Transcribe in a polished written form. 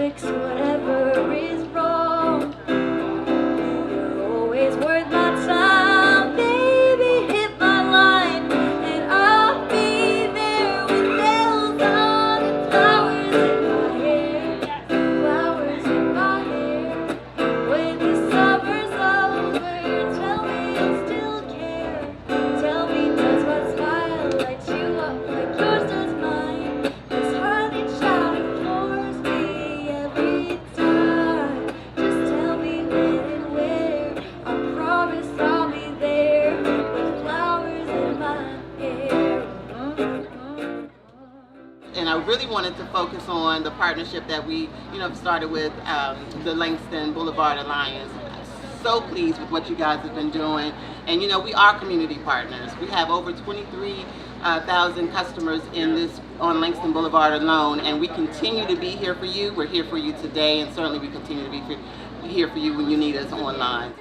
fix whatever is wrong. You're always worth my time, baby. Hit my line, and I'll be there with bells on and flowers in my hair, flowers in my hair. When the summer's over, tell me you'll still care. Tell me, does my smile light you up like yours does mine? This honey child floors me every time. Just tell me when and where. I promise I'll be there with flowers in my hair. And I really wanted to focus on the partnership that we, started with the Langston Boulevard Alliance. So pleased with what you guys have been doing, and we are community partners. We have over 23,000 customers on Langston Boulevard alone, and we continue to be here for you. We're here for you today, and certainly we continue to be here for you when you need us online.